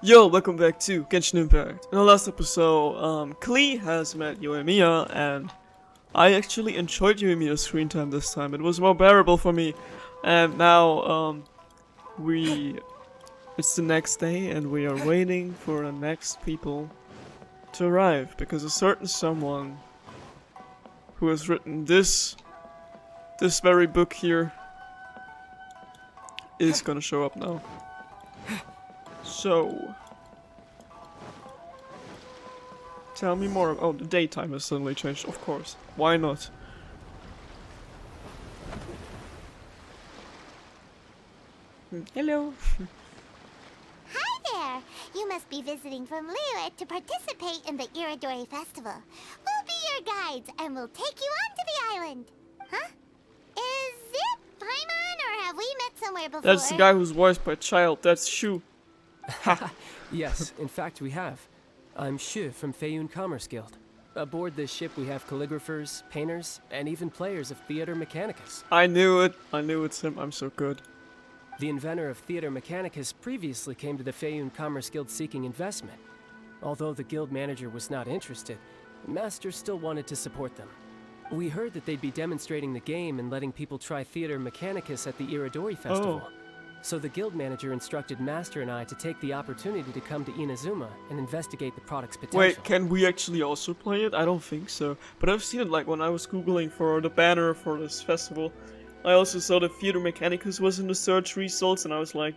Yo, welcome back to Genshin Impact. In the last episode, Klee has met Yoimiya, and I actually enjoyed Yoimiya's screen time this time. It was more bearable for me. And now, it's the next day, and we are waiting for the next people to arrive, because a certain someone who has written this very book here is gonna show up now. So, tell me more. Oh, the daytime has suddenly changed, of course. Why not? Hello. Hi there! You must be visiting from Liyue to participate in the Iridori Festival. We'll be your guides and we'll take you onto the island. Huh? Is it Paimon or have we met somewhere before? That's the guy who's voiced by Child. That's Shu. Yes, in fact we have. I'm Shu from Feiyun Commerce Guild. Aboard this ship we have calligraphers, painters, and even players of Theater Mechanicus. I knew it. I knew it's him. I'm so good. The inventor of Theater Mechanicus previously came to the Feiyun Commerce Guild seeking investment. Although the guild manager was not interested, the master still wanted to support them. We heard that they'd be demonstrating the game and letting people try Theater Mechanicus at the Iridori Festival. Oh. So the guild manager instructed Master and I to take the opportunity to come to Inazuma and investigate the product's potential. Wait, can we actually also play it? I don't think so. But I've seen it like when I was googling for the banner for this festival. I also saw that Theater Mechanicus was in the search results, and I was like,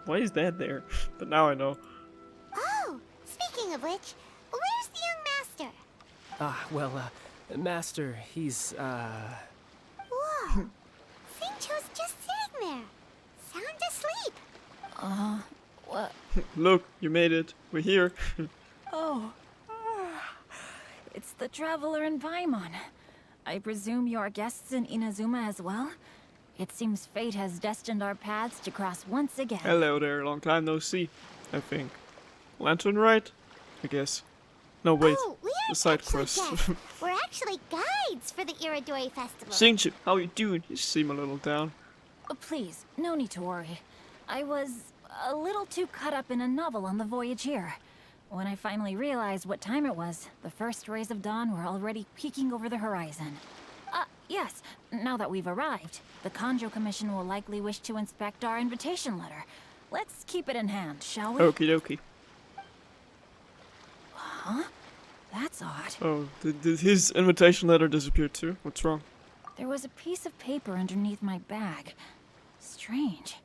why is that there? But now I know. Oh, speaking of which, where's the young master? Master, he's, Whoa! Xingqiu's just sitting there. Sound asleep. What? Look, you made it. We're here. It's the traveler in Paimon. I presume you are guests in Inazuma as well? It seems fate has destined our paths to cross once again. Hello there, long time no see, I think. Lantern right? I guess. No, wait. Oh, we the aren't side actually quest. guests. We're actually guides for the Iridori Festival. XINGQIU, how you doing? You seem a little down. Please, no need to worry. I was a little too caught up in a novel on the voyage here. When I finally realized what time it was, the first rays of dawn were already peeking over the horizon. Yes, now that we've arrived, the Kanjo Commission will likely wish to inspect our invitation letter. Let's keep it in hand, shall we? Okie dokie. Huh? That's odd. Oh, did his invitation letter disappear too? What's wrong? There was a piece of paper underneath my bag. Strange.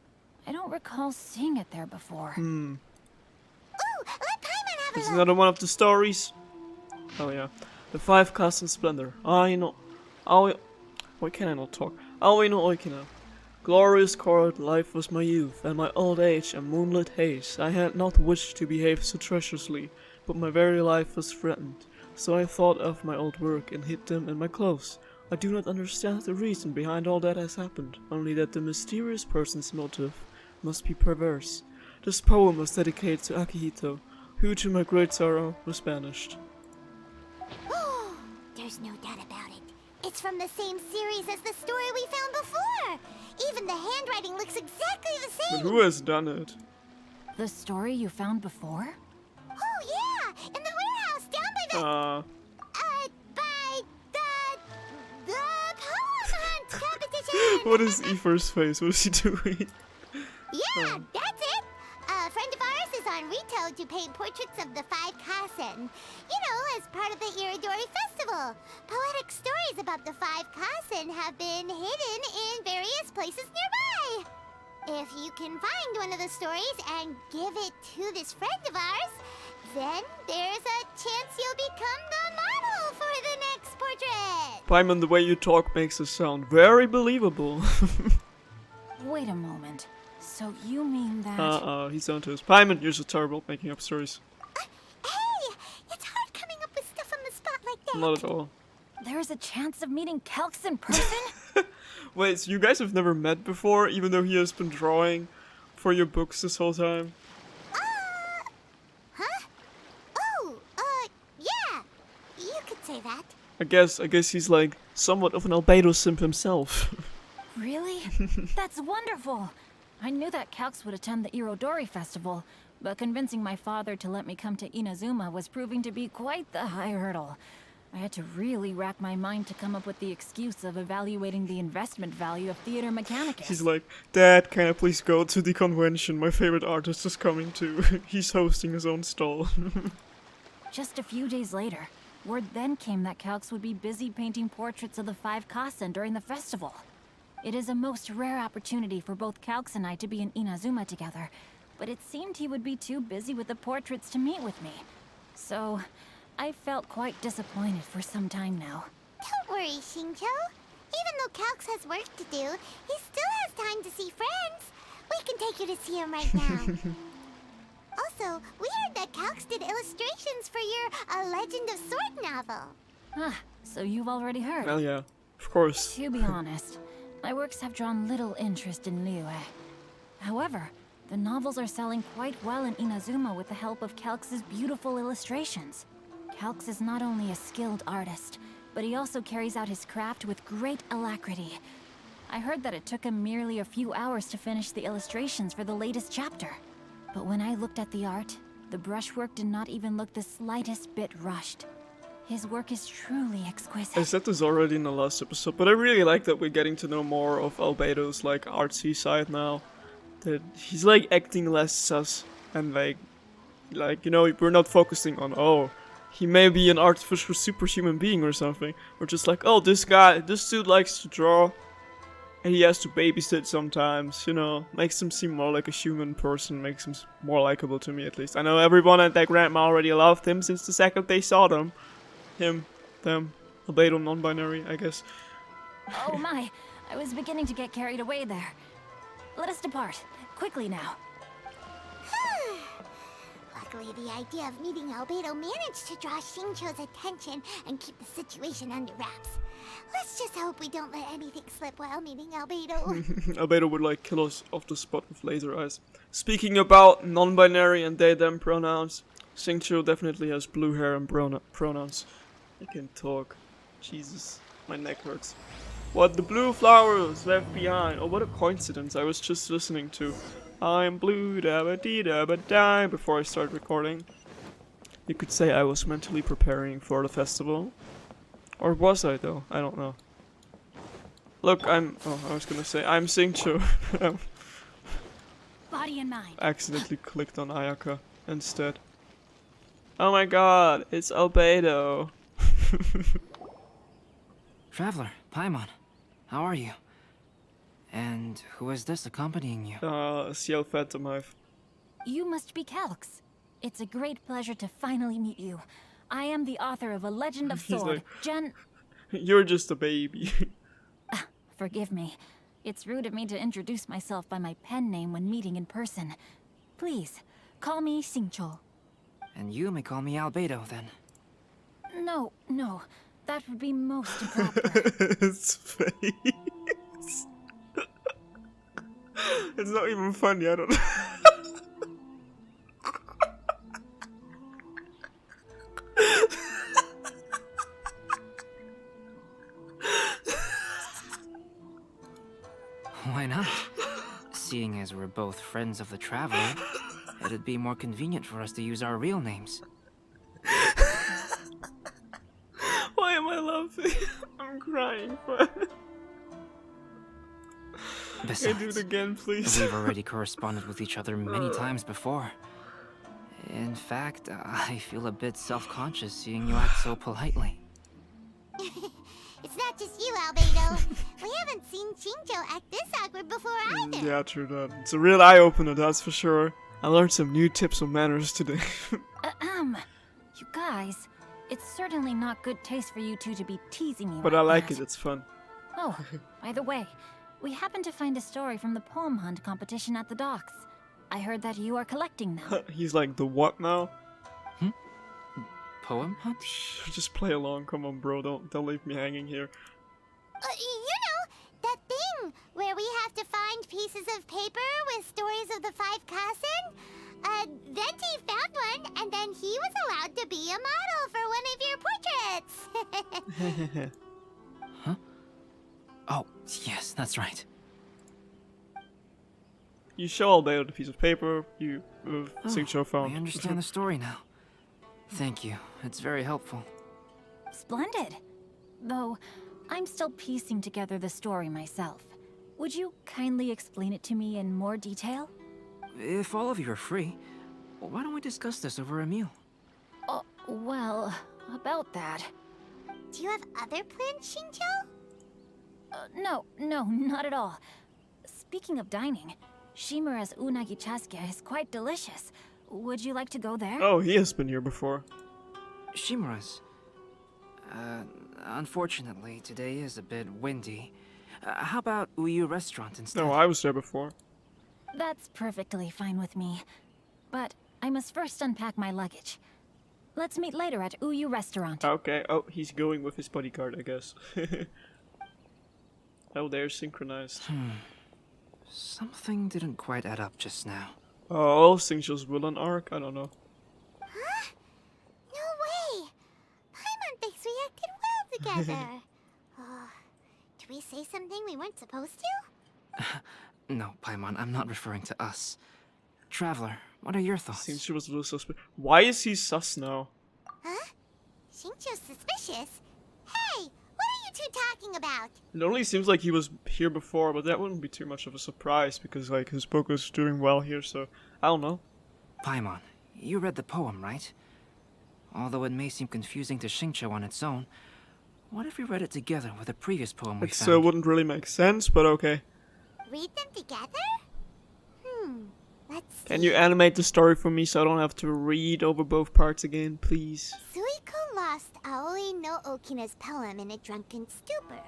I don't recall seeing it there before. Ooh, let Paimon have a It's look. another one of the stories. Oh yeah. The 5 casts in splendor. I know. Why can I not talk? Aoi no Oikina. Glorious court, life was my youth, and my old age a moonlit haze. I had not wished to behave so treacherously, but my very life was threatened. So I thought of my old work and hid them in my clothes. I do not understand the reason behind all that has happened, only that the mysterious person's motive must be perverse. This poem was dedicated to Akihito, who to my great sorrow was banished. There's no doubt about it. It's from the same series as the story we found before. Even the handwriting looks exactly the But same. who has done it? The story you found before? Oh yeah, in the warehouse down by the by the poem hunt competition. What is Aoife's face? What is he doing? Yeah, that's it. A friend of ours is on Rito to paint portraits of the 5 Kasen. You know, as part of the Iridori Festival. Poetic stories about the 5 Kasen have been hidden in various places nearby. If you can find one of the stories and give it to this friend of ours, then there's a chance you'll become the model for the next portrait. Paimon, the way you talk makes us sound very believable. Wait a moment. So you mean that... He's on to us. Paimon, you're so terrible at making up stories. Hey, it's hard coming up with stuff on the spot like that. Not at all. There's a chance of meeting Kelks in person? Wait, so you guys have never met before, even though he has been drawing for your books this whole time? Huh? Oh, yeah. You could say that. I guess he's like somewhat of an albedo simp himself. Really? That's wonderful! I knew that Kelks would attend the Irodori Festival, but convincing my father to let me come to Inazuma was proving to be quite the high hurdle. I had to really rack my mind to come up with the excuse of evaluating the investment value of Theater Mechanicus. He's like, Dad, can I please go to the convention? My favorite artist is coming too. He's hosting his own stall. Just a few days later, word then came that Calx would be busy painting portraits of the 5 Kasen during the festival. It is a most rare opportunity for both Calx and I to be in Inazuma together, but it seemed he would be too busy with the portraits to meet with me. So, I felt quite disappointed for some time now. Don't worry, XINGQIU. Even though Calx has work to do, he still has time to see friends. We can take you to see him right now. Also, we heard that Calx did illustrations for your A Legend of Sword novel. Ah, so you've already heard. Well, yeah, of course. To be honest, my works have drawn little interest in Liyue. However, the novels are selling quite well in Inazuma with the help of Calx's beautiful illustrations. Calx is not only a skilled artist, but he also carries out his craft with great alacrity. I heard that it took him merely a few hours to finish the illustrations for the latest chapter. But when I looked at the art, the brushwork did not even look the slightest bit rushed. His work is truly exquisite. I said this already in the last episode, but I really like that we're getting to know more of Albedo's like artsy side now. That he's like acting less sus and like you know, we're not focusing on, oh, he may be an artificial superhuman being or something. We're just like, oh, this dude likes to draw and he has to babysit sometimes, you know, makes him seem more like a human person, makes him more likable to me at least. I know everyone at that grandma already loved him since the second they saw them. Him, them, Albedo non-binary, I guess. Oh my, I was beginning to get carried away there. Let us depart, quickly now. Luckily, the idea of meeting Albedo managed to draw XINGQIU's attention and keep the situation under wraps. Let's just hope we don't let anything slip while meeting Albedo. Albedo would like kill us off the spot with laser eyes. Speaking about non-binary and they/them pronouns, XINGQIU definitely has blue hair and pronouns. I can talk. Jesus, my neck hurts. What the blue flowers left behind. Oh, what a coincidence. I was just listening to I'm blue dabba dee dabba die before I started recording. You could say I was mentally preparing for the festival. Or was I though? I don't know. Look, I was gonna say I'm XINGQIU. Body and mind. Accidentally clicked on Ayaka instead. Oh my god, it's Albedo. Traveler, Paimon, how are you? And who is this accompanying you? Ciel Phantomhive. You must be Calx. It's a great pleasure to finally meet you. I am the author of A Legend of He's Sword, like, You're just a baby. Forgive me. It's rude of me to introduce myself by my pen name when meeting in person. Please, call me XINGQIU. And you may call me Albedo, then. No, that would be most improper. His face. It's not even funny, I don't know. Why not? Seeing as we're both friends of the Traveler, it'd be more convenient for us to use our real names. Why am I laughing? I'm crying. Besides, Can I do it again, please? we've already corresponded with each other many times before. In fact, I feel a bit self-conscious seeing you act so politely. It's not just you, Albedo. We haven't seen XINGQIU act this awkward before either. Yeah, true that. It's a real eye-opener, that's for sure. I learned some new tips on manners today. You guys, it's certainly not good taste for you two to be teasing me But like I like that. it, it's fun. Oh, by the way, we happened to find a story from the poem hunt competition at the docks. I heard that you are collecting them. He's like, the what now? Poem hunt? Just play along, come on bro, don't leave me hanging here. You know, that thing where we have to find pieces of paper with stories of the 5 Kasen? Venti found one, and then he was allowed to be a model for one of your portraits. Huh? Oh, yes, that's right. You show Albedo the piece of paper. You XINGQIU I found. understand the story now. Thank you. It's very helpful. Splendid. Though, I'm still piecing together the story myself. Would you kindly explain it to me in more detail? If all of you are free, why don't we discuss this over a meal? Well, about that. Do you have other plans, XINGQIU? No, not at all. Speaking of dining, Shimura's unagi chasuke is quite delicious. Would you like to go there? Oh, he has been here before. Shimura's. Unfortunately, today is a bit windy. How about XINGQIU restaurant instead? No, I was there before. That's perfectly fine with me. But I must first unpack my luggage. Let's meet later at XINGQIU restaurant. Okay. Oh, he's going with his bodyguard, I guess. Oh, they're synchronized. Something didn't quite add up just now. Oh, XINGQIU's villain arc? I don't know. Huh? No way! Paimon thinks we acted well together. Did we say something we weren't supposed to? No, Paimon, I'm not referring to us. Traveler, what are your thoughts? XINGQIU was a little suspicious. Why is he sus now? Huh? XINGQIU's suspicious? Hey, what are you two talking about? It only seems like he was here before, but that wouldn't be too much of a surprise because, like, his book is doing well here, so I don't know. Paimon, you read the poem, right? Although it may seem confusing to XINGQIU on its own, what if we read it together with a previous poem we It found? wouldn't really make sense, but okay. Read them together? Let's see. Can you animate the story for me so I don't have to read over both parts again, please? Suiko lost Aoi no Okina's poem in a drunken stupor.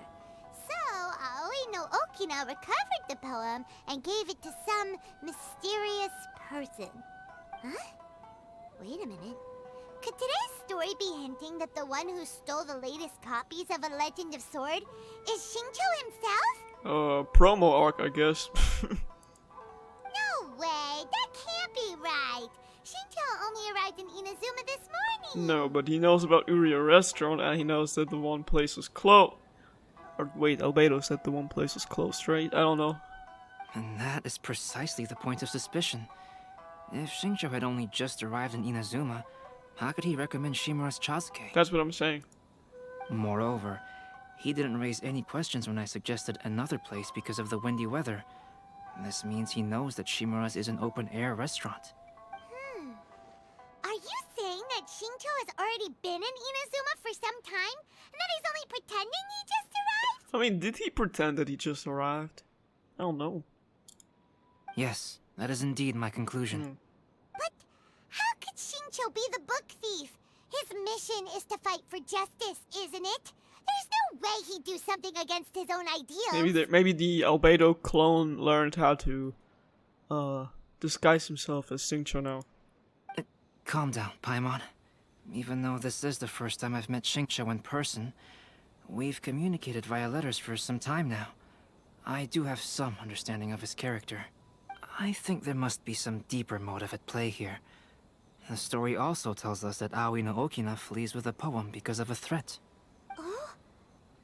So, Aoi no Okina recovered the poem and gave it to some mysterious person. Huh? Wait a minute. Could today's story be hinting that the one who stole the latest copies of A Legend of Sword is XINGQIU himself? Promo arc, I guess. No way! That can't be right! XINGQIU only arrived in Inazuma this morning! No, but he knows about XINGQIU restaurant and he knows that the one place was closed. Or wait, Albedo said the one place was closed, right? I don't know. And that is precisely the point of suspicion. If XINGQIU had only just arrived in Inazuma, how could he recommend Shimura's chasuke? That's what I'm saying. Moreover, he didn't raise any questions when I suggested another place because of the windy weather. This means he knows that Shimura's is an open-air restaurant. Are you saying that XINGQIU has already been in Inazuma for some time? And that he's only pretending he just arrived? I mean, did he pretend that he just arrived? I don't know. Yes, that is indeed my conclusion. But how could XINGQIU be the book thief? His mission is to fight for justice, isn't it? There's no way he'd do something against his own ideals. Maybe the Albedo clone learned how to disguise himself as XINGQIU now. Calm down, Paimon. Even though this is the first time I've met XINGQIU in person, we've communicated via letters for some time now. I do have some understanding of his character. I think there must be some deeper motive at play here. The story also tells us that Aoi no Okina flees with a poem because of a threat. Oh?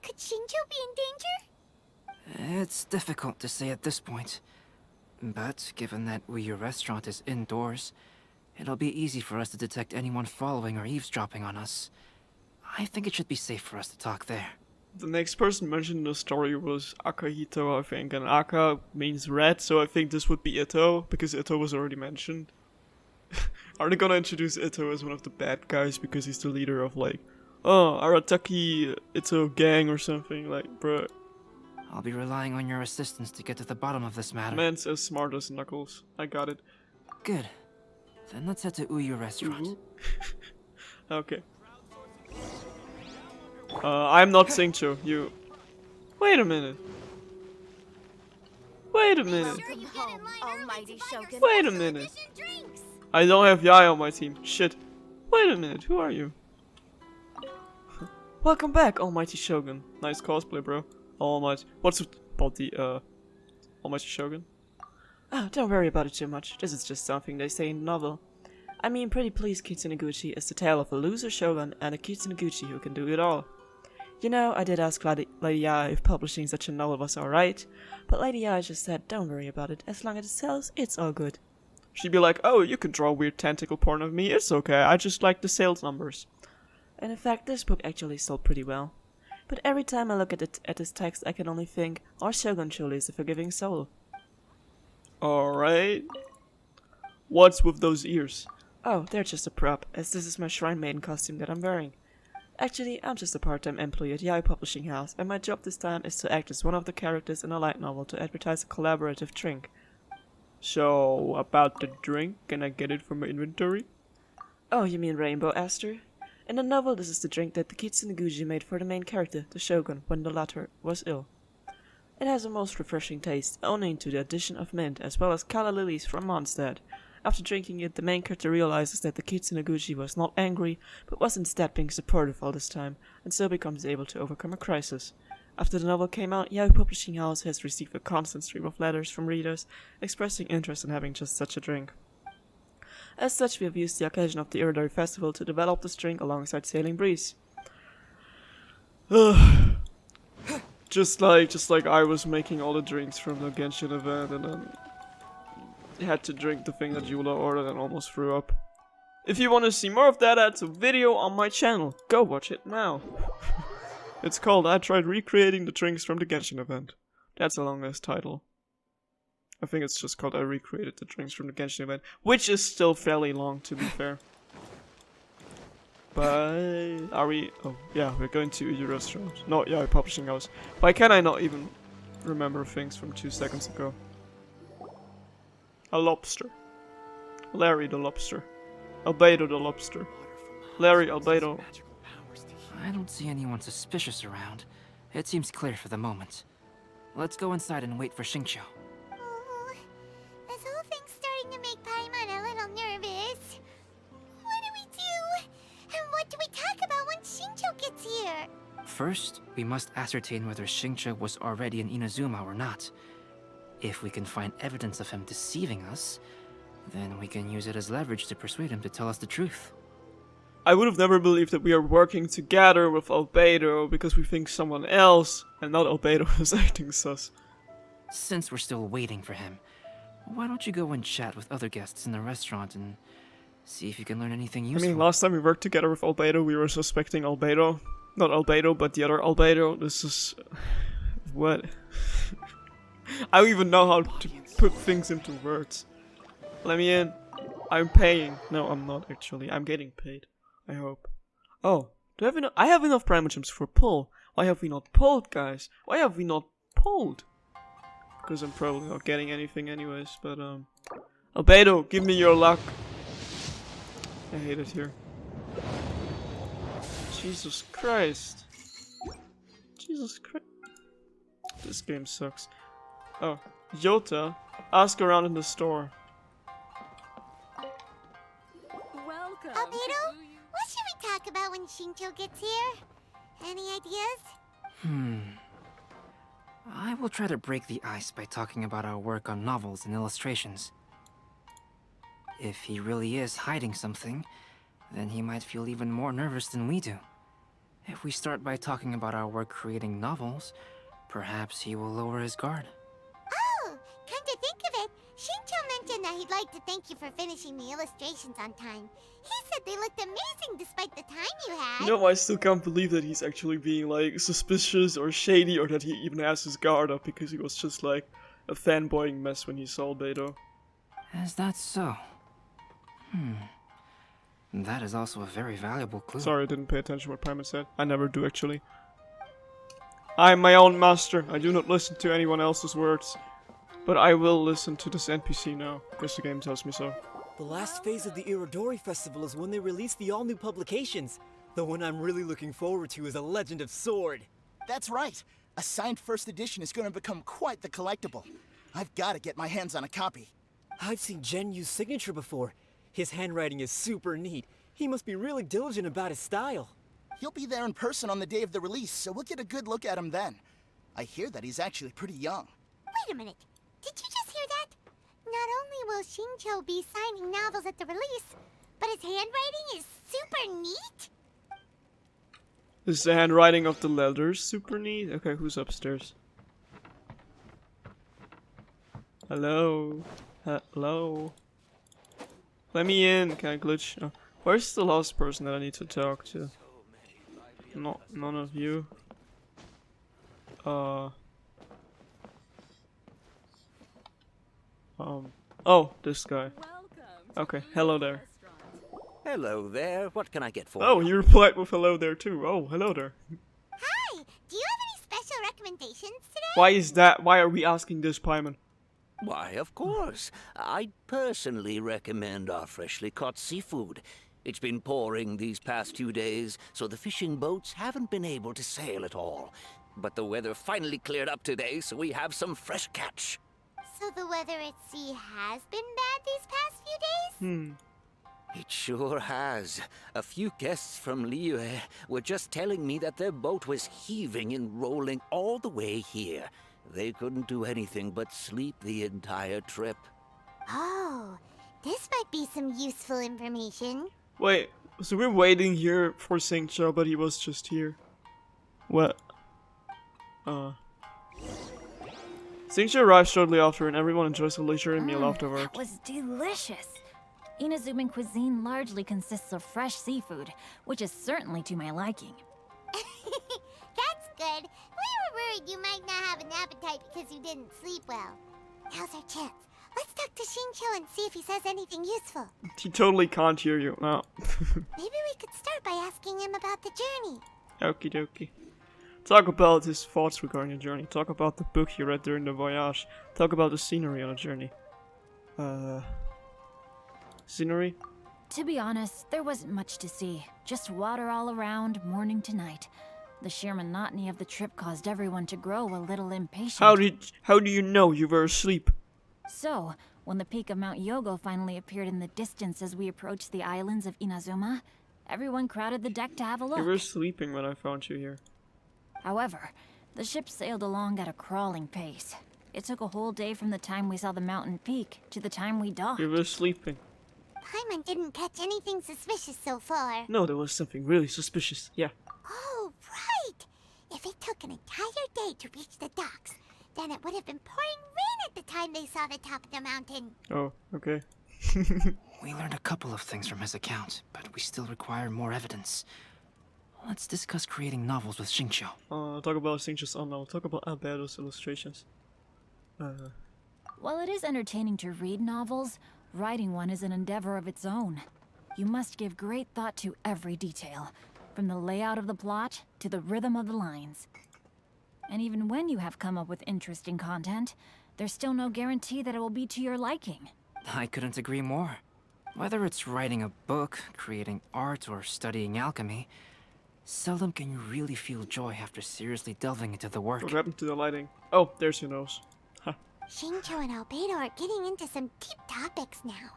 Could XINGQIU be in danger? It's difficult to say at this point. But given that XINGQIU restaurant is indoors, it'll be easy for us to detect anyone following or eavesdropping on us. I think it should be safe for us to talk there. The next person mentioned in the story was Akahito, I think, and Aka means red, so I think this would be Ito, because Ito was already mentioned. Are they gonna introduce Ito as one of the bad guys because he's the leader of, like, Arataki Ito gang or something? Like, bruh. I'll be relying on your assistance to get to the bottom of this matter. Man's as smart as Knuckles. I got it. Good. Then let's head to XINGQIU restaurant. Okay. I'm not XINGQIU. You. Wait a minute. Wait a minute. Almighty Shogun. Wait a minute. I don't have Yai on my team. Shit. Wait a minute. Who are you? Welcome back, Almighty Shogun. Nice cosplay, bro. Almighty. What's about the Almighty Shogun? Oh, don't worry about it too much. This is just something they say in the novel. I mean, pretty please, Kitsuneguchi is the tale of a loser shogun and a Kitsuneguchi who can do it all. You know, I did ask Lady Yaya if publishing such a novel was alright, but Lady Yaya just said, don't worry about it, as long as it sells, it's all good. She'd be like, oh, you can draw weird tentacle porn of me, it's okay, I just like the sales numbers. And in fact, this book actually sold pretty well. But every time I look at this text, I can only think, our Shogun surely is a forgiving soul. Alright. What's with those ears? Oh, they're just a prop, as this is my Shrine Maiden costume that I'm wearing. Actually, I'm just a part-time employee at Yai Publishing House, and my job this time is to act as one of the characters in a light novel to advertise a collaborative drink. So, about the drink, can I get it from my inventory? Oh, you mean Rainbow Aster? In the novel, this is the drink that the XINGQIU made for the main character, the Shogun, when the latter was ill. It has a most refreshing taste, owing to the addition of mint, as well as calla lilies from Mondstadt. After drinking it, the main character realizes that the XINGQIU was not angry, but was instead being supportive all this time, and so becomes able to overcome a crisis. After the novel came out, Yahoo Publishing House has received a constant stream of letters from readers expressing interest in having just such a drink. As such, we have used the occasion of the Iridori Festival to develop this drink alongside Sailing Breeze. Just like I was making all the drinks from the Genshin event and then had to drink the thing that Yula ordered and almost threw up. If you want to see more of that, that's a video on my channel. Go watch it now. It's called I Tried Recreating the Drinks from the Genshin event. That's a long-ass title. I think it's just called I Recreated the Drinks from the Genshin event, which is still fairly long, to be fair. But are we? Oh yeah, we're going to a restaurant. No, yeah, Publishing House. Why can I not even remember things from 2 seconds ago? A lobster. Larry the lobster. Albedo the lobster. Larry Albedo. I don't see anyone suspicious around. It seems clear for the moment. Let's go inside and wait for XINGQIU. Oh, this whole thing's starting to make Paimon a little nervous. What do we do? And what do we talk about when XINGQIU gets here? First, we must ascertain whether XINGQIU was already in Inazuma or not. If we can find evidence of him deceiving us, then we can use it as leverage to persuade him to tell us the truth. I would have never believed that we are working together with Albedo because we think someone else and not Albedo is acting sus. Since we're still waiting for him, why don't you go and chat with other guests in the restaurant and see if you can learn anything useful? I mean, last time we worked together with Albedo, we were suspecting Albedo. Not Albedo, but the other Albedo. This is... what? I don't even know how to put things into words. Let me in. I'm paying. No, I'm not actually. I'm getting paid. I hope. Oh, do I have enough? I have enough prime gems for pull. Why have we not pulled, guys? Why have we not pulled? Because I'm probably not getting anything anyways. But Albedo, give me your luck. I hate it here. Jesus Christ. Jesus Christ. This game sucks. Oh, Yota, ask around in the store. Welcome. Albedo, what should we talk about when XINGQIU gets here? Any ideas? I will try to break the ice by talking about our work on novels and illustrations. If he really is hiding something, then he might feel even more nervous than we do. If we start by talking about our work creating novels, perhaps he will lower his guard. Oh, come to think of it, XINGQIU mentioned that he'd like to thank you for finishing the illustrations on time. He said they looked amazing despite the time you had. You know, I still can't believe that he's actually being like suspicious or shady or that he even has his guard up because he was just like a fanboying mess when he saw Albedo. Is that so? That is also a very valuable clue. Sorry, I didn't pay attention what Paimon said. I never do actually. I am my own master. I do not listen to anyone else's words. But I will listen to this NPC now, because the game tells me so. The last phase of the Iridori Festival is when they release the all-new publications. The one I'm really looking forward to is A Legend of Sword. That's right. A signed first edition is going to become quite the collectible. I've got to get my hands on a copy. I've seen Genyu's signature before. His handwriting is super neat. He must be really diligent about his style. He'll be there in person on the day of the release, so we'll get a good look at him then. I hear that he's actually pretty young. Wait a minute. Did you just hear that? Not only will XINGQIU be signing novels at the release, but his handwriting is super neat? Is the handwriting of the letters super neat? Okay, who's upstairs? Hello? Hello? Let me in, can I glitch? Oh. Where's the last person that I need to talk to? None of you. Oh, this guy. Okay, hello there. Hello there. What can I get for Oh, you? you replied with hello there too. Oh, hello there. Hi! Do you have any special recommendations today? Why is that? Why are we asking this, Paimon? Why, of course. I'd personally recommend our freshly caught seafood. It's been pouring these past 2 days, so the fishing boats haven't been able to sail at all. But the weather finally cleared up today, so we have some fresh catch. So the weather at sea has been bad these past few days? It sure has. A few guests from Liyue were just telling me that their boat was heaving and rolling all the way here. They couldn't do anything but sleep the entire trip. Oh, this might be some useful information. Wait, so we're waiting here for XINGQIU, but he was just here. What? XINGQIU arrives shortly after, and everyone enjoys a leisurely meal afterward. That was delicious. Inazuman cuisine largely consists of fresh seafood, which is certainly to my liking. That's good. We were worried you might not have an appetite because you didn't sleep well. Now's our chance. Let's talk to XINGQIU and see if he says anything useful. He totally can't hear you. No. Maybe we could start by asking him about the journey. Okie dokie. Talk about his thoughts regarding the journey. Talk about the book he read during the voyage. Talk about the scenery on the journey. Scenery? To be honest, there wasn't much to see. Just water all around, morning to night. The sheer monotony of the trip caused everyone to grow a little impatient. How do you know you were asleep? So, when the peak of Mount Yogo finally appeared in the distance as we approached the islands of Inazuma, everyone crowded the deck to have a look. You were sleeping when I found you here. However, the ship sailed along at a crawling pace. It took a whole day from the time we saw the mountain peak to the time we docked. You were sleeping. Paimon didn't catch anything suspicious so far. No, there was something really suspicious. Yeah. Oh, right! If it took an entire day to reach the docks, then it would have been pouring rain at the time they saw the top of the mountain. Oh, okay. We learned a couple of things from his account, but we still require more evidence. Let's discuss creating novels with XINGQIU. Talk about XINGQIU's unknown. Talk about Albedo's illustrations. While it is entertaining to read novels, writing one is an endeavor of its own. You must give great thought to every detail, from the layout of the plot to the rhythm of the lines. And even when you have come up with interesting content, there's still no guarantee that it will be to your liking. I couldn't agree more. Whether it's writing a book, creating art, or studying alchemy, seldom can you really feel joy after seriously delving into the work. What happened to the lighting? Oh, there's your nose. XINGQIU and Albedo are getting into some deep topics now.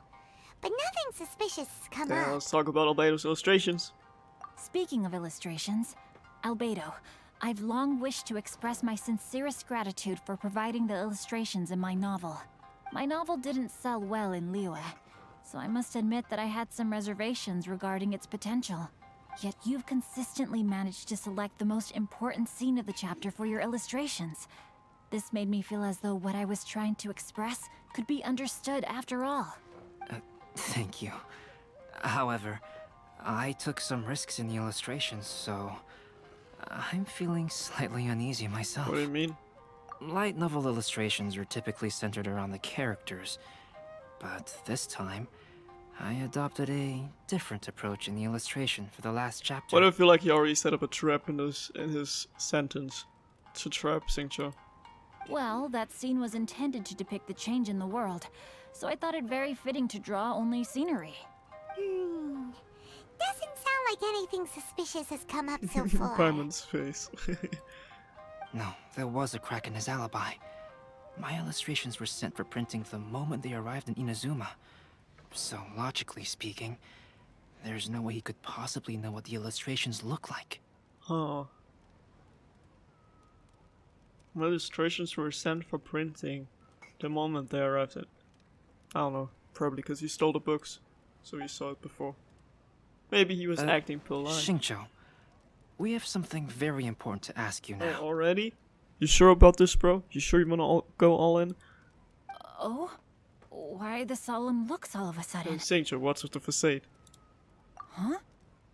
But nothing suspicious has come Yeah, up. let's talk about Albedo's illustrations. Speaking of illustrations, Albedo, I've long wished to express my sincerest gratitude for providing the illustrations in my novel. My novel didn't sell well in Liyue, so I must admit that I had some reservations regarding its potential. Yet you've consistently managed to select the most important scene of the chapter for your illustrations. This made me feel as though what I was trying to express could be understood after all. Thank you. However, I took some risks in the illustrations, so I'm feeling slightly uneasy myself. What do you mean? Light novel illustrations are typically centered around the characters, but this time, I adopted a different approach in the illustration for the last chapter. Why do I feel like he already set up a trap in his sentence? It's a trap, XINGQIU. Well, that scene was intended to depict the change in the world, so I thought it very fitting to draw only scenery. Doesn't sound like anything suspicious has come up so far. Paimon's face. No, there was a crack in his alibi. My illustrations were sent for printing the moment they arrived in Inazuma. So, logically speaking, there's no way he could possibly know what the illustrations look like. Huh. My illustrations were sent for printing the moment they arrived at... I don't know, probably because he stole the books, so he saw it before. Maybe he was acting polite. XINGQIU, we have something very important to ask you now. Already? You sure about this, bro? You sure you wanna go all in? Oh? Why the solemn looks all of a sudden? XINGQIU, what's with the facade? Huh?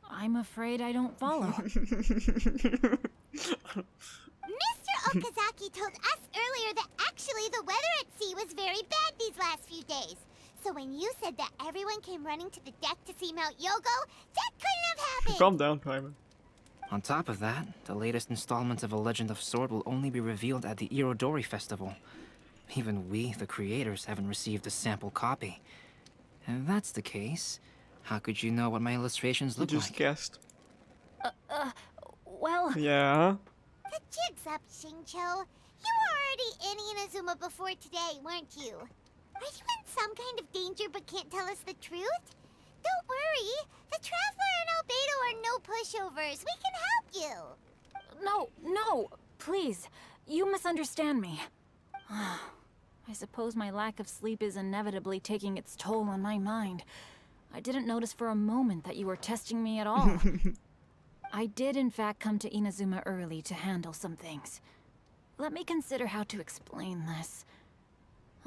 I'm afraid I don't follow. Mr. Okazaki told us earlier that actually the weather at sea was very bad these last few days. So when you said that everyone came running to the deck to see Mount Yogo, that couldn't have happened. Calm down, Paimon. On top of that, the latest installment of A Legend of Sword will only be revealed at the Irodori Festival. Even we, the creators, haven't received a sample copy. And if that's the case, how could you know what my illustrations You look just like? guessed. Well, Yeah. The jig's up, XINGQIU. You were already in Inazuma before today, weren't you? Are you in some kind of danger but can't tell us the truth? Don't worry. The Traveler and Albedo are no pushovers. We can help you. no, please. You misunderstand me. I suppose my lack of sleep is inevitably taking its toll on my mind. I didn't notice for a moment that you were testing me at all. I did in fact come to Inazuma early to handle some things. Let me consider how to explain this.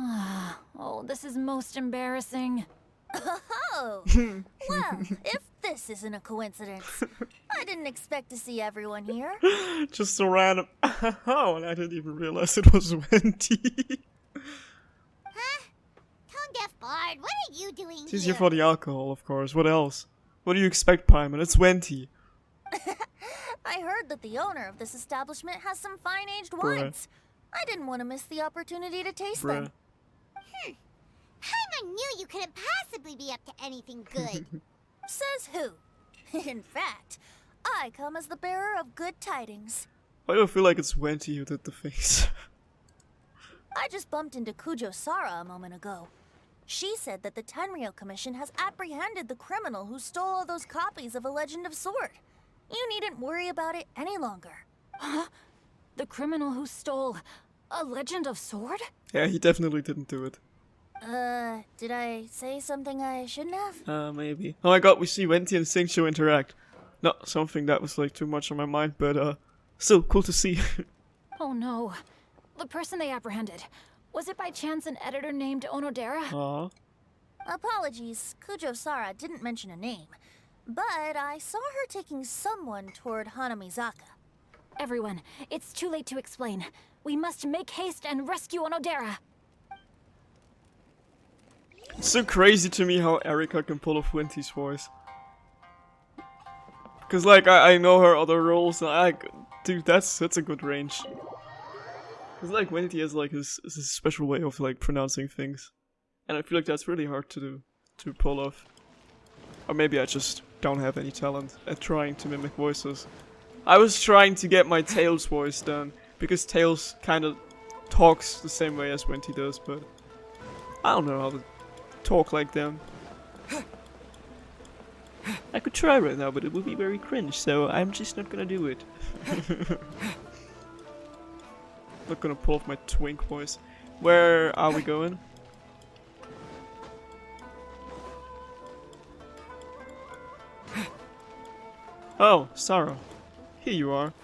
Oh, this is most embarrassing. Oh! Well, if this isn't a coincidence, I didn't expect to see everyone here. Just a random. Oh, and I didn't even realize it was Wendy. Huh? Tone deaf bard, what are you doing She's here? here for the alcohol, of course. What else? What do you expect, Paimon? It's Wendy. I heard that the owner of this establishment has some fine-aged Bruh. wines. I didn't want to miss the opportunity to taste Bruh. them. Paimon knew you couldn't possibly be up to anything good. Says who? In fact, I come as the bearer of good tidings. Why do I feel like it's Wendy who did the face? I just bumped into Kujo Sara a moment ago. She said that the Tenryou Commission has apprehended the criminal who stole all those copies of A Legend of Sword. You needn't worry about it any longer. Huh? The criminal who stole A Legend of Sword? Yeah, he definitely didn't do it. Did I say something I shouldn't have? Maybe. Oh my god, we see Wendy and XINGQIU interact. Not something that was like too much on my mind, but still cool to see. Oh no. The person they apprehended. Was it by chance an editor named Onodera? Aww. Apologies, Kujo Sara didn't mention a name. But I saw her taking someone toward Hanamizaka. Everyone, it's too late to explain. We must make haste and rescue Onodera. It's so crazy to me how Erika can pull off Wendy's voice. Cause like I know her other roles, and dude, that's a good range. Cause like Wendy has like his special way of like pronouncing things, and I feel like that's really hard to do, to pull off. Or maybe I just don't have any talent at trying to mimic voices. I was trying to get my Tails voice done, because Tails kind of talks the same way as Wendy does, but I don't know how to talk like them. I could try right now, but it would be very cringe, so I'm just not gonna do it. Not gonna pull off my twink voice. Where are we going? Oh, Sarah. Here you are.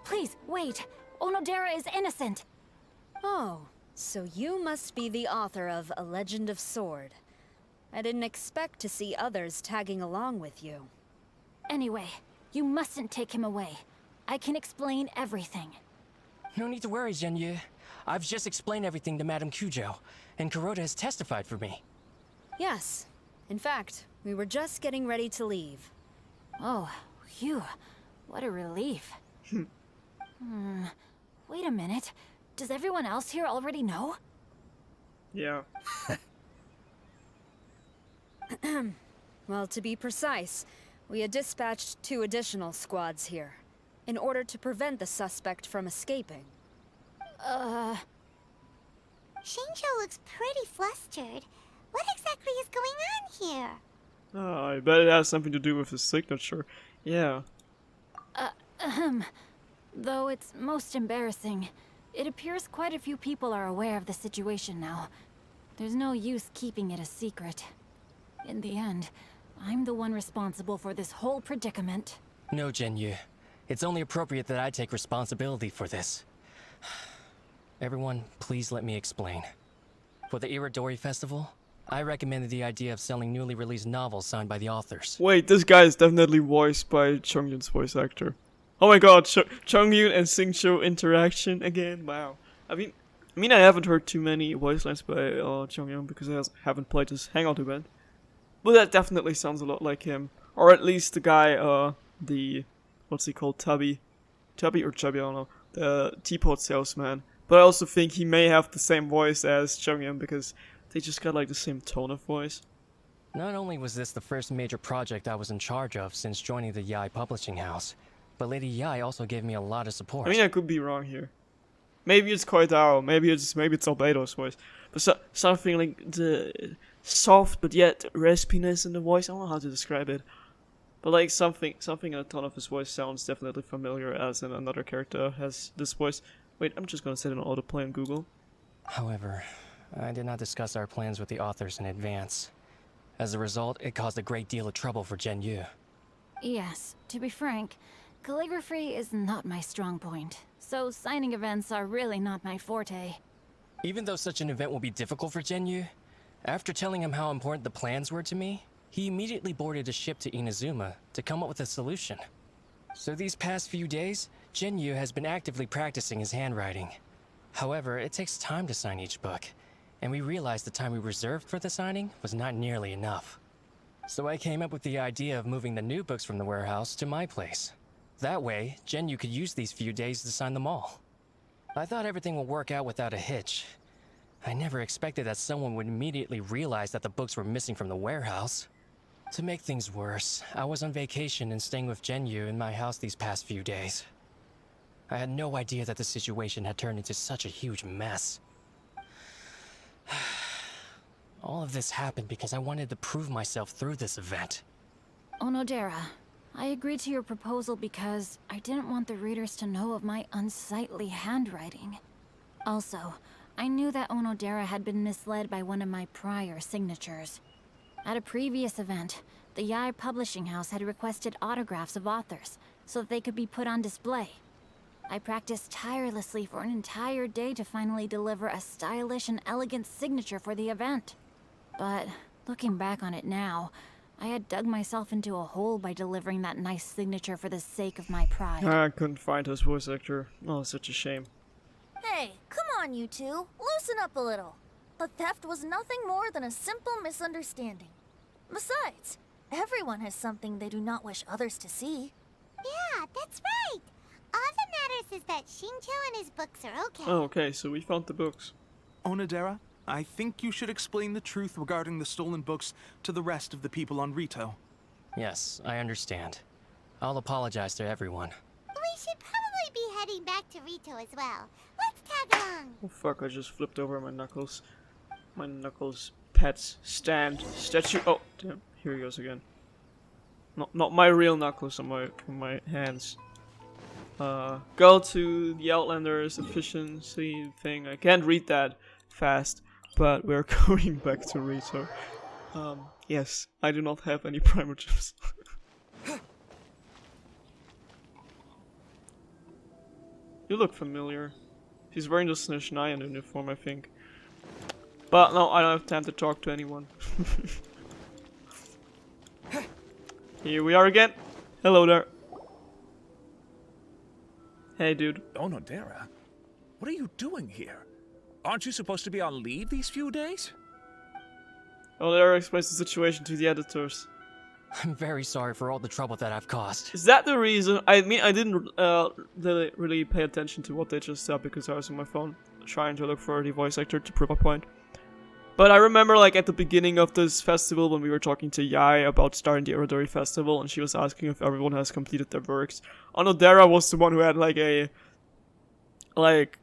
Please, wait. Onodera is innocent. Oh, so you must be the author of A Legend of Sword. I didn't expect to see others tagging along with you. Anyway, you mustn't take him away. I can explain everything. No need to worry, Zhenyu. I've just explained everything to Madame Kujo, and Kuroda has testified for me. Yes. In fact, we were just getting ready to leave. Oh, phew. What a relief. Wait a minute. Does everyone else here already know? Yeah. Well, to be precise, we had dispatched 2 additional squads here, in order to prevent the suspect from escaping. XINGQIU looks pretty flustered. What exactly is going on here? Oh, I bet it has something to do with his signature. Yeah. Though it's most embarrassing, it appears quite a few people are aware of the situation now. There's no use keeping it a secret. In the end, I'm the one responsible for this whole predicament. No, Gen-Yu. It's only appropriate that I take responsibility for this. Everyone, please let me explain. For the Iridori Festival, I recommended the idea of selling newly released novels signed by the authors. Wait, this guy is definitely voiced by Chongyun's voice actor. Oh my god, Chongyun and XINGQIU interaction again. Wow. I mean, I haven't heard too many voice lines by Chongyun because I haven't played this Hangout event. But that definitely sounds a lot like him. Or at least the guy, what's he called? Tubby or Chubby, I don't know. The teapot salesman. But I also think he may have the same voice as Chongyun because they just got like the same tone of voice. Not only was this the first major project I was in charge of since joining the Yae publishing house, but Lady Yae also gave me a lot of support. I mean, I could be wrong here. Maybe it's Koitaro, maybe it's Albedo's voice. But something like the soft but yet raspiness in the voice, I don't know how to describe it. But like something in the tone of his voice sounds definitely familiar as in another character has this voice. Wait, I'm just gonna set an autoplay on Google. However, I did not discuss our plans with the authors in advance. As a result, it caused a great deal of trouble for Gen-Yu. Yes, to be frank, calligraphy is not my strong point, so signing events are really not my forte. Even though such an event will be difficult for Gen-Yu, after telling him how important the plans were to me, he immediately boarded a ship to Inazuma to come up with a solution. So these past few days, Gen-Yu has been actively practicing his handwriting. However, it takes time to sign each book, and we realized the time we reserved for the signing was not nearly enough. So I came up with the idea of moving the new books from the warehouse to my place. That way, Gen-Yu could use these few days to sign them all. I thought everything would work out without a hitch. I never expected that someone would immediately realize that the books were missing from the warehouse. To make things worse, I was on vacation and staying with Gen-Yu in my house these past few days. I had no idea that the situation had turned into such a huge mess. All of this happened because I wanted to prove myself through this event. Onodera, I agreed to your proposal because I didn't want the readers to know of my unsightly handwriting. Also, I knew that Onodera had been misled by one of my prior signatures. At a previous event, the Yae publishing house had requested autographs of authors so that they could be put on display. I practiced tirelessly for an entire day to finally deliver a stylish and elegant signature for the event. But looking back on it now, I had dug myself into a hole by delivering that nice signature for the sake of my pride. I couldn't find his voice actor. Oh, such a shame. Hey, come on, you two. Loosen up a little. The theft was nothing more than a simple misunderstanding. Besides, everyone has something they do not wish others to see. Yeah, that's right. All that matters is that XINGQIU and his books are okay. Oh, okay, so we found the books. Onodera, I think you should explain the truth regarding the stolen books to the rest of the people on Rito. Yes, I understand. I'll apologize to everyone. We should probably be heading back to Rito as well. Let's tag along. Oh fuck, I just flipped over my Knuckles. My Knuckles pets statue. Oh, damn, here he goes again. Not my real Knuckles on my hands. Go to the Outlander's efficiency thing. I can't read that fast, but we're going back to Rito. Yes, I do not have any primitives. You look familiar. He's wearing the Snezhnayan uniform, I think. But no, I don't have time to talk to anyone. Here we are again. Hello there. Hey, dude. Onodera, what are you doing here? Aren't you supposed to be on leave these few days? Onodera explains the situation to the editors. I'm very sorry for all the trouble that I've caused. Is that the reason? I mean, I didn't really pay attention to what they just said because I was on my phone trying to look for the voice actor to prove my point. But I remember, like, at the beginning of this festival when we were talking to Yae about starting the Iridori Festival and she was asking if everyone has completed their works. Onodera was the one who had, like, a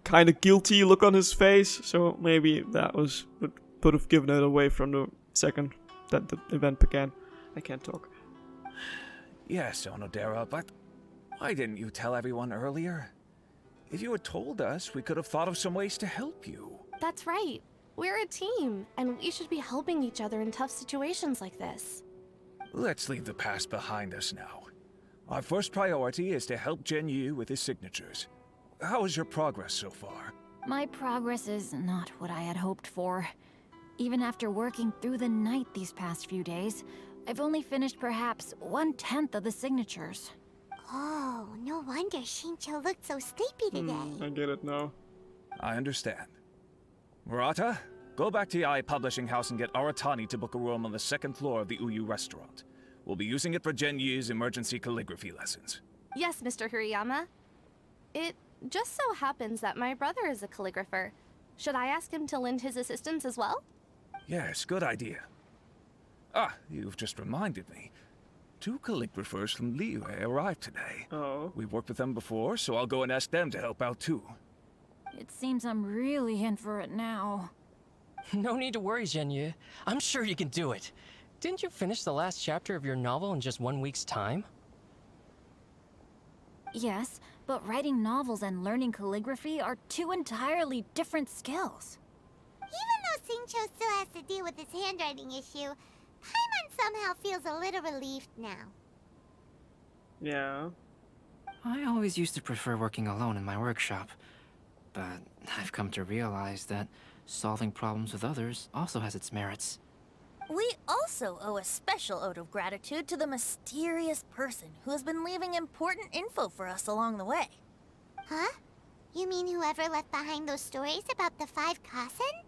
kind of guilty look on his face, so maybe that would have given it away from the second that the event began. I can't talk. Yes, Onodera, but why didn't you tell everyone earlier? If you had told us, we could have thought of some ways to help you. That's right. We're a team, and we should be helping each other in tough situations like this. Let's leave the past behind us now. Our first priority is to help XINGQIU with his signatures. How is your progress so far? My progress is not what I had hoped for. Even after working through the night these past few days, I've only finished perhaps 1/10 of the signatures. Oh, no wonder XINGQIU looked so sleepy today. I get it now. I understand. Murata, go back to Yae Publishing House and get Aratani to book a room on the 2nd floor of the Uyu restaurant. We'll be using it for XINGQIU's emergency calligraphy lessons. Yes, Mr. Hirayama. It just so happens that my brother is a calligrapher. Should I ask him to lend his assistance as well? Yes, good idea. Ah, you've just reminded me. 2 calligraphers from Liyue arrived today. Oh. We've worked with them before, so I'll go and ask them to help out too. It seems I'm really in for it now. No need to worry, XINGQIU. I'm sure you can do it. Didn't you finish the last chapter of your novel in just 1 week's time? Yes, but writing novels and learning calligraphy are 2 entirely different skills. Even though XINGQIU still has to deal with his handwriting issue, Paimon somehow feels a little relieved now. Yeah. I always used to prefer working alone in my workshop, but I've come to realize that solving problems with others also has its merits. We also owe a special ode of gratitude to the mysterious person who has been leaving important info for us along the way. Huh? You mean whoever left behind those stories about the 5 Kasen?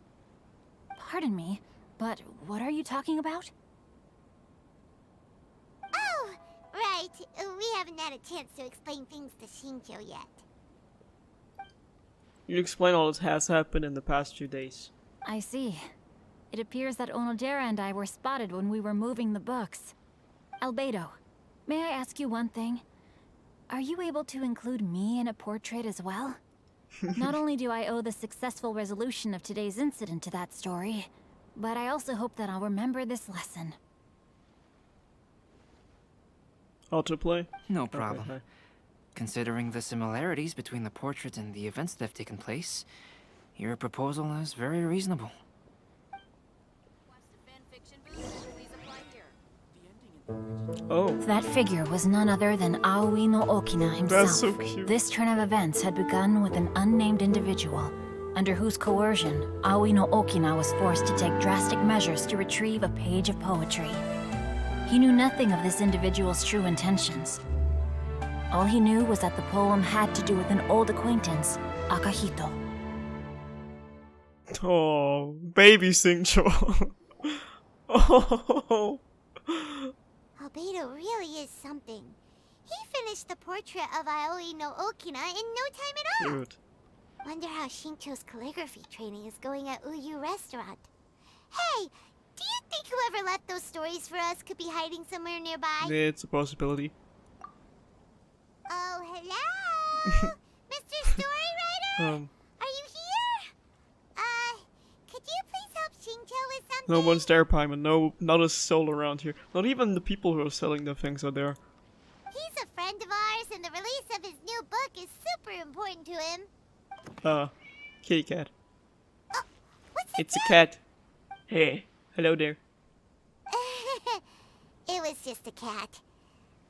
Pardon me, but what are you talking about? Oh, right. We haven't had a chance to explain things to XINGQIU yet. You explain all that has happened in the past few days. I see. It appears that Onodera and I were spotted when we were moving the books. Albedo, may I ask you one thing? Are you able to include me in a portrait as well? Not only do I owe the successful resolution of today's incident to that story, but I also hope that I'll remember this lesson. Autoplay? No problem. Okay. Considering the similarities between the portrait and the events that have taken place, your proposal is very reasonable. Oh. That figure was none other than Aoi no Okina himself. That's so cute. This turn of events had begun with an unnamed individual, under whose coercion, Aoi no Okina was forced to take drastic measures to retrieve a page of poetry. He knew nothing of this individual's true intentions. All he knew was that the poem had to do with an old acquaintance, Akahito. Oh, baby XINGQIU. Oh. Albedo really is something. He finished the portrait of Aoi no Okina in no time at all. Good. Wonder how XINGQIU's calligraphy training is going at Uyu restaurant. Hey, do you think whoever left those stories for us could be hiding somewhere nearby? It's a possibility. Oh, hello? Mr. Storywriter? Are you here? Could you please help XINGQIU with something? No one's there, Paimon. No, not a soul around here. Not even the people who are selling the things are there. He's a friend of ours, and the release of his new book is super important to him. Kitty cat. Oh, what's It's a cat. Hey, hello there. It was just a cat.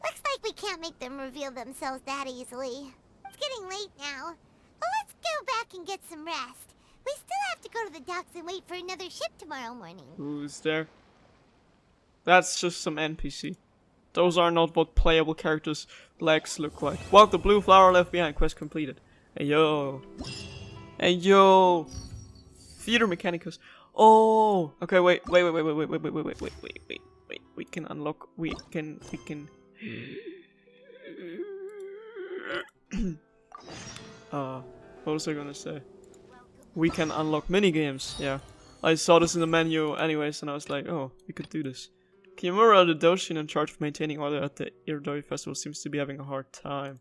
Looks like we can't make them reveal themselves that easily. It's getting late now. But let's go back and get some rest. We still have to go to the docks and wait for another ship tomorrow morning. Who's there? That's just some NPC. Those are not what playable characters' legs look like. Walk the blue flower left behind. Quest completed. Hey yo. Hey yo. Theater Mechanicus. Oh. Okay. Wait. We can unlock. We can. What was I gonna say? We can unlock minigames. Yeah. I saw this in the menu anyways, and I was like, oh, we could do this. Kimura, the Doshin in charge of maintaining order at the Irodori Festival, seems to be having a hard time.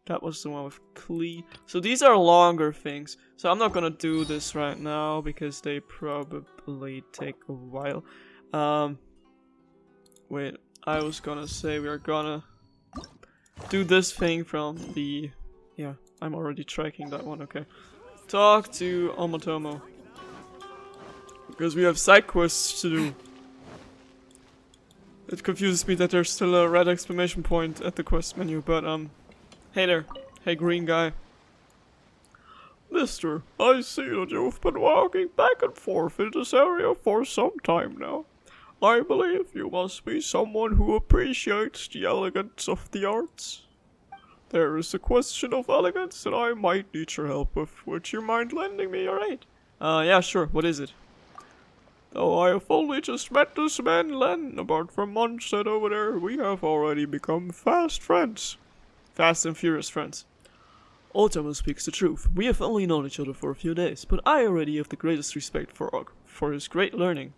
That was the one with Klee. So these are longer things. So I'm not gonna do this right now because they probably take a while. Wait, I was gonna say we are gonna do this thing from the... Yeah, I'm already tracking that one, okay. Talk to Omotomo. Because we have side quests to do. It confuses me that there's still a red exclamation point at the quest menu, but hey there. Hey green guy. Mister, I see that you've been walking back and forth in this area for some time now. I believe you must be someone who appreciates the elegance of the arts. There is a question of elegance that I might need your help with. Would you mind lending me your aid? Yeah, sure. What is it? Though I have only just met this man Len about 4 months and over there, we have already become fast friends. Fast and furious friends. Ultima speaks the truth. We have only known each other for a few days, but I already have the greatest respect for his great learning.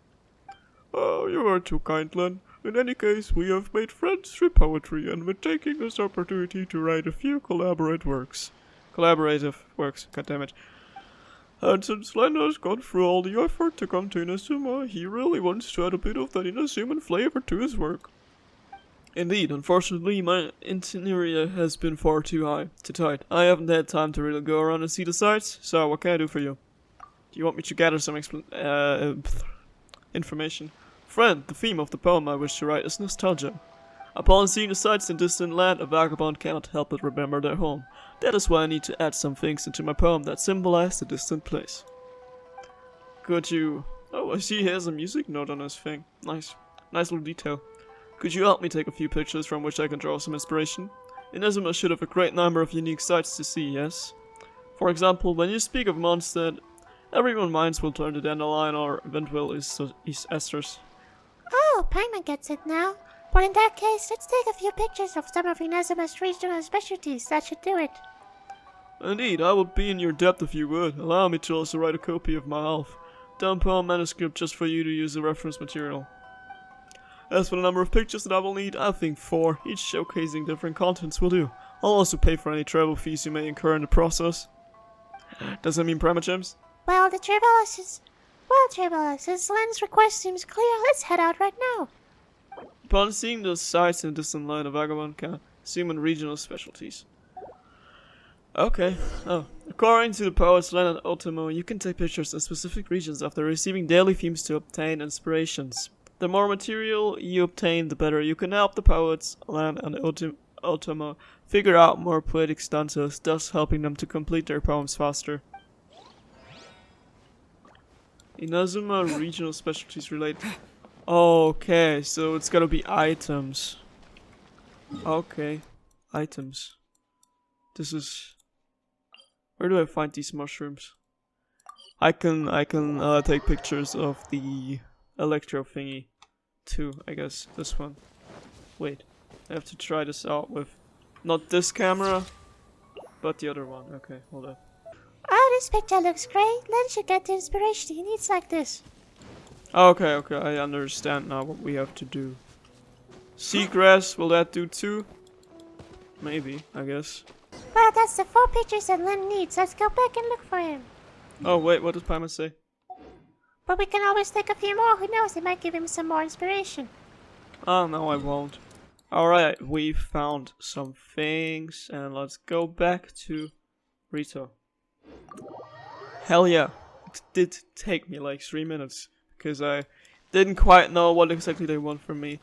Oh, you are too kind, Len. In any case, we have made friends through poetry and been taking this opportunity to write a few collaborative works. Goddammit. And since Len has gone through all the effort to come to Inazuma, he really wants to add a bit of that Inazuman flavor to his work. Indeed, unfortunately, my itinerary has been far too tight. I haven't had time to really go around and see the sights, so what can I do for you? Do you want me to gather some information? Friend, the theme of the poem I wish to write is nostalgia. Upon seeing the sights in distant land, a vagabond cannot help but remember their home. That is why I need to add some things into my poem that symbolize the distant place. Could you... Oh, I see he has a music note on his thing. Nice. Nice little detail. Could you help me take a few pictures from which I can draw some inspiration? Inazuma should have a great number of unique sights to see, yes? For example, when you speak of Mondstadt, everyone's minds will turn to Dandelion or Ventwell East Esters. Oh, Paimon gets it now. But in that case, let's take a few pictures of some of Inazuma's regional specialties. That should do it. Indeed, I would be in your debt if you would. Allow me to also write a copy of my dumb poem manuscript just for you to use as reference material. As for the number of pictures that I will need, I think 4, each showcasing different contents will do. I'll also pay for any travel fees you may incur in the process. Does that mean Primogems? Well, Traveler, since Len's request seems clear, let's head out right now. Upon seeing the sights in the distant line, a vagabond can assume regional specialties. Okay. Oh. According to the poets Len and Ultimo, you can take pictures in specific regions after receiving daily themes to obtain inspirations. The more material you obtain, the better you can help the poets, Len and Ultimo, figure out more poetic stanzas, thus helping them to complete their poems faster. Inazuma regional specialties related. Okay, so it's gotta be items. Okay, items. This is... Where do I find these mushrooms? I can take pictures of the electro thingy too, I guess. This one. Wait, I have to try this out with not this camera, but the other one. Okay, hold up. Oh, this picture looks great. Len should get the inspiration he needs like this. Okay, I understand now what we have to do. Seagrass, will that do too? Maybe, I guess. Well, that's the 4 pictures that Len needs. Let's go back and look for him. Oh wait, what does Paimon say? But we can always take a few more. Who knows, it might give him some more inspiration. Oh no, I won't. Alright, we found some things, and let's go back to Rito. Hell yeah, it did take me like 3 minutes, because I didn't quite know what exactly they want from me.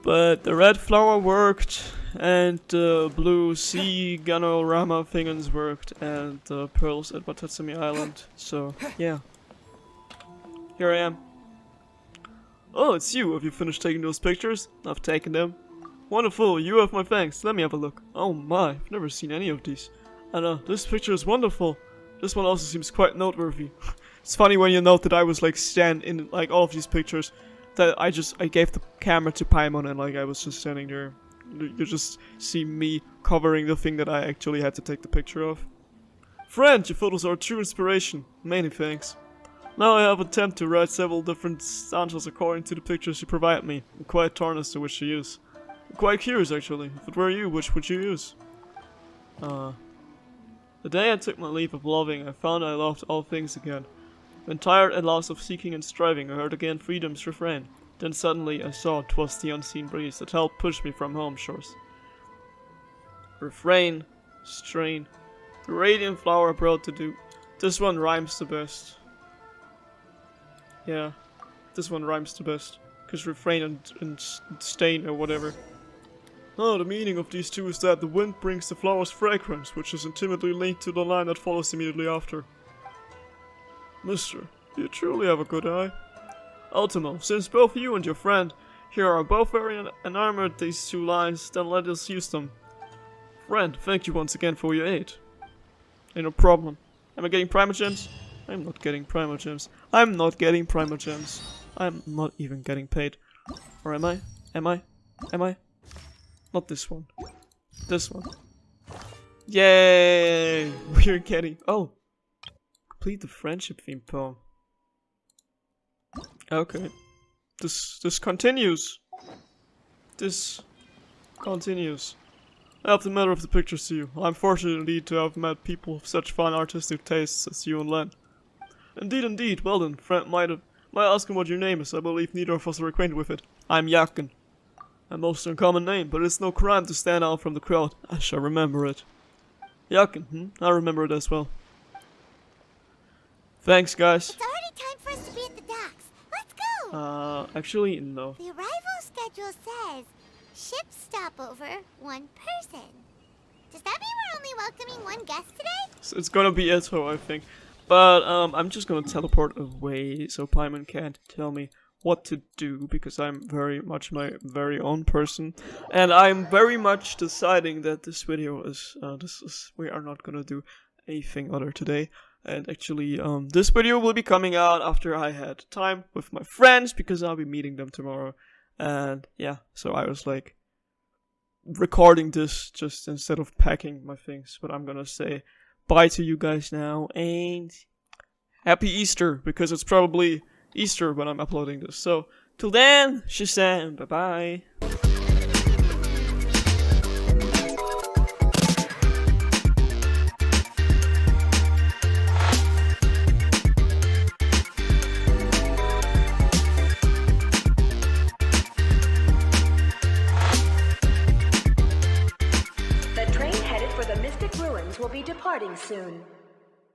But the red flower worked, and the blue sea ganorama thingens worked, and the pearls at Watatsumi Island, so yeah. Here I am. Oh, it's you. Have you finished taking those pictures? I've taken them. Wonderful, you have my thanks. Let me have a look. Oh my, I've never seen any of these. And this picture is wonderful. This one also seems quite noteworthy. It's funny when you note that I was like stand in like all of these pictures. That I gave the camera to Paimon and like I was just standing there. You just see me covering the thing that I actually had to take the picture of. Friend, your photos are a true inspiration. Many thanks. Now I have attempted to write several different stanzas according to the pictures you provide me. I'm quite torn as to which to use. I'm quite curious actually. If it were you, which would you use? The day I took my leave of loving, I found I loved all things again. When tired at last of seeking and striving, I heard again freedom's refrain. Then suddenly I saw 'twas the unseen breeze that helped push me from home shores. Refrain, strain, the radiant flower brought to do. This one rhymes the best. Yeah, this one rhymes the best. Because refrain and stain or whatever. Oh, the meaning of these two is that the wind brings the flower's fragrance, which is intimately linked to the line that follows immediately after. Mister, you truly have a good eye. Ultimo, since both you and your friend here are both very enamored with these two lines, then let us use them. Friend, thank you once again for your aid. Ain't no problem. Am I getting Primogems? I'm not getting Primogems. I'm not getting Primogems. I'm not even getting paid. Or am I? Am I? Am I? Not this one. This one. Yay! We're getting... Oh! Complete the friendship theme poem. Okay. This continues. This continues. I have the matter of the pictures to you. I'm fortunate indeed to have met people of such fine artistic tastes as you and Len. Indeed. Well then, friend, might I ask him what your name is? I believe neither of us are acquainted with it. I'm Yakin. A most uncommon name, but it's no crime to stand out from the crowd. I shall remember it. Yakin, I remember it as well. Thanks, guys. It's already time for us to be at the docks. Let's go! Actually, no. The arrival schedule says ship stopover, 1 person. Does that mean we're only welcoming 1 guest today? So it's gonna be Eto, I think. But, I'm just gonna teleport away so Paimon can't tell me what to do, because I'm very much my very own person. And I'm very much deciding that this video is, we are not gonna do anything other today. And actually, this video will be coming out after I had time with my friends, because I'll be meeting them tomorrow. And yeah, so I was like recording this just instead of packing my things. But I'm gonna say bye to you guys now, and happy Easter, because it's probably Easter when I'm uploading this. So till then, Shazam, bye bye. The train headed for the Mystic Ruins will be departing soon.